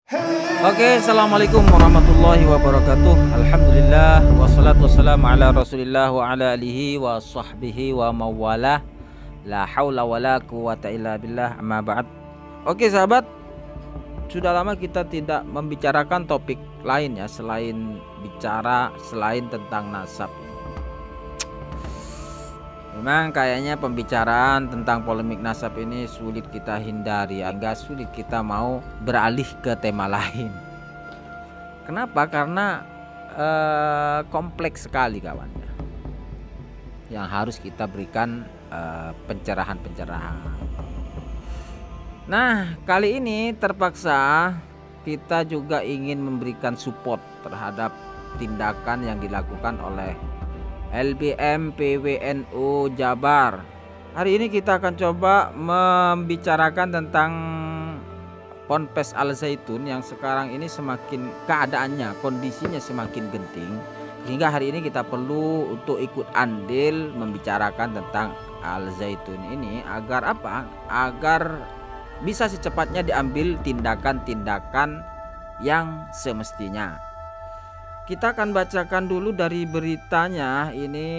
Oke, assalamualaikum warahmatullahi wabarakatuh. Alhamdulillah, wassalatu wassalamu ala rasulillah wa ala alihi wa sahbihi wa mawalah. La haula wa la quwata illa billah, amma ba'd. Oke sahabat, sudah lama kita tidak membicarakan topik lain ya, selain tentang nasab. Memang kayaknya pembicaraan tentang polemik nasab ini sulit kita hindari, agak sulit kita mau beralih ke tema lain. Kenapa? Karena kompleks sekali kawannya, yang harus kita berikan pencerahan-pencerahan. Nah, kali ini terpaksa kita juga ingin memberikan support terhadap tindakan yang dilakukan oleh LBM PWNU Jabar. Hari ini kita akan coba membicarakan tentang Ponpes Al Zaitun yang sekarang ini semakin kondisinya semakin genting, sehingga hari ini kita perlu untuk ikut andil membicarakan tentang Al Zaitun ini agar apa? Agar bisa secepatnya diambil tindakan-tindakan yang semestinya. Kita akan bacakan dulu dari beritanya. Ini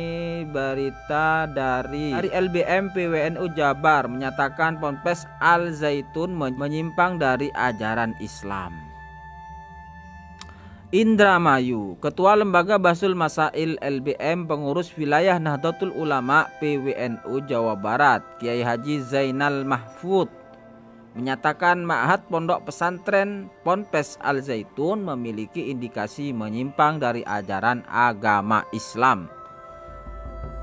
berita dari LBM PWNU Jabar menyatakan Ponpes Al Zaitun menyimpang dari ajaran Islam. Indramayu, Ketua Lembaga Basul Masail LBM Pengurus Wilayah Nahdlatul Ulama PWNU Jawa Barat, Kiai Haji Zainal Mahfud, menyatakan Ma'had Pondok Pesantren Ponpes Al Zaitun memiliki indikasi menyimpang dari ajaran agama Islam.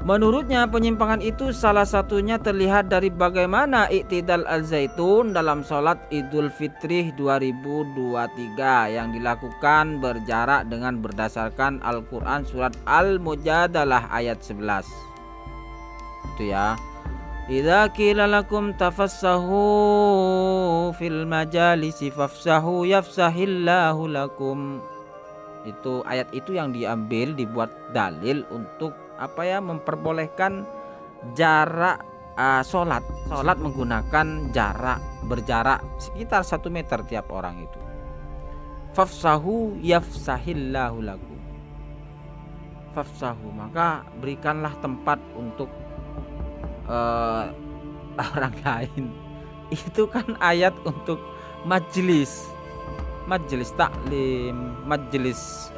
Menurutnya, penyimpangan itu salah satunya terlihat dari bagaimana iktidal Al Zaitun dalam sholat Idul Fitri 2023 yang dilakukan berjarak dengan berdasarkan Al-Quran surat Al-Mujadalah ayat 11. Itu ya. Idza qila lakum tafassahu fil majalisi fafsahu yafsahillahu lakum. Itu ayat itu yang diambil dibuat dalil untuk memperbolehkan jarak sholat menggunakan berjarak sekitar 1 meter tiap orang itu. Fafsahu yafsahillahu lakum. Fafsahu, maka berikanlah tempat untuk orang lain. Itu kan ayat untuk majelis taklim, majelis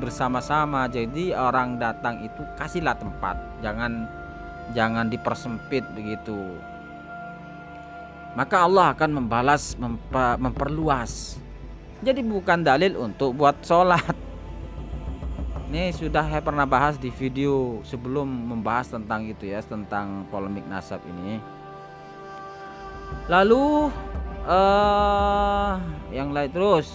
bersama-sama. Jadi orang datang itu kasihlah tempat, jangan dipersempit begitu. Maka Allah akan membalas, memperluas. Jadi bukan dalil untuk buat sholat. Ini sudah saya pernah bahas di video sebelum membahas tentang itu ya, tentang polemik nasab ini. Lalu yang lain terus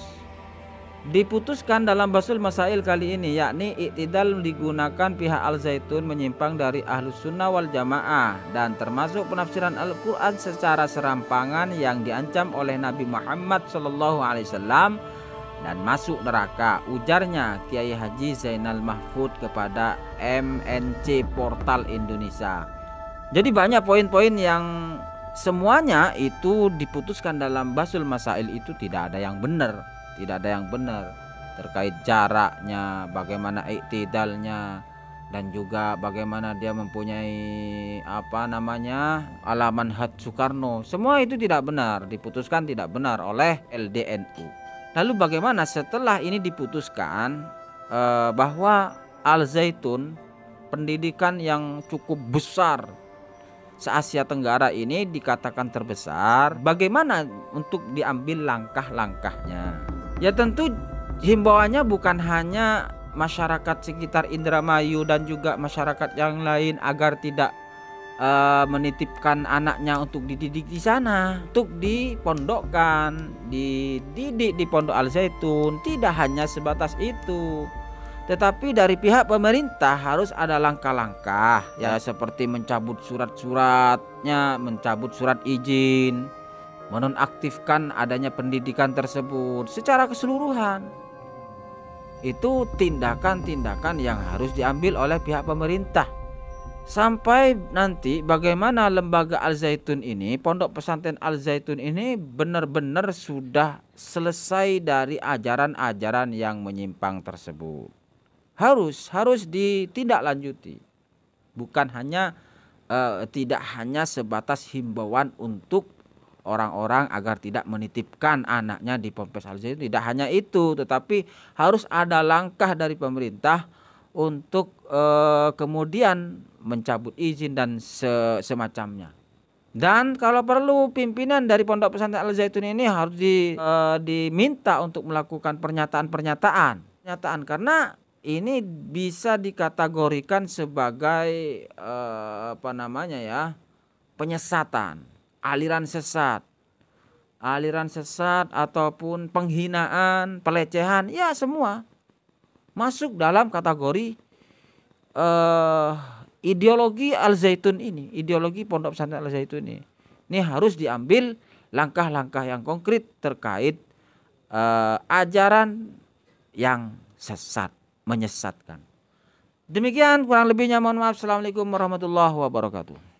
diputuskan dalam Basul Masail kali ini, yakni iktidal digunakan pihak Al Zaitun menyimpang dari Ahlus Sunnah wal Jamaah dan termasuk penafsiran Al-Quran secara serampangan yang diancam oleh Nabi Muhammad SAW dan masuk neraka, ujarnya Kiai Haji Zainal Mahfud kepada MNC Portal Indonesia. Jadi banyak poin-poin yang semuanya itu diputuskan dalam Basul Masail itu tidak ada yang benar, terkait jaraknya, bagaimana iktidalnya, dan juga bagaimana dia mempunyai alaman Had Soekarno. Semua itu tidak benar, diputuskan tidak benar oleh LDNU. Lalu bagaimana setelah ini diputuskan bahwa Al Zaitun, pendidikan yang cukup besar se-Asia Tenggara ini, dikatakan terbesar, bagaimana untuk diambil langkah-langkahnya? Ya tentu himbauannya bukan hanya masyarakat sekitar Indramayu dan juga masyarakat yang lain agar tidak menitipkan anaknya untuk dididik di sana, untuk dipondokkan, dididik di Pondok Al Zaitun. Tidak hanya sebatas itu, tetapi dari pihak pemerintah harus ada langkah-langkah ya, seperti mencabut surat-suratnya, mencabut surat izin, menonaktifkan adanya pendidikan tersebut secara keseluruhan. Itu tindakan-tindakan yang harus diambil oleh pihak pemerintah. Sampai nanti bagaimana lembaga Al Zaitun ini, Pondok Pesantren Al Zaitun ini benar-benar sudah selesai dari ajaran-ajaran yang menyimpang tersebut. Harus ditindaklanjuti. Bukan hanya tidak hanya sebatas himbauan untuk orang-orang agar tidak menitipkan anaknya di Ponpes Al Zaitun. Tidak hanya itu, tetapi harus ada langkah dari pemerintah untuk kemudian mencabut izin dan semacamnya. Dan kalau perlu pimpinan dari Pondok Pesantren Al Zaitun ini harus diminta untuk melakukan pernyataan karena ini bisa dikategorikan sebagai penyesatan, aliran sesat ataupun penghinaan, pelecehan, ya semua masuk dalam kategori ideologi Al Zaitun ini, ideologi Pondok Pesantren Al Zaitun ini. Ini harus diambil langkah-langkah yang konkret terkait ajaran yang sesat, menyesatkan. Demikian kurang lebihnya, mohon maaf. Assalamualaikum warahmatullahi wabarakatuh.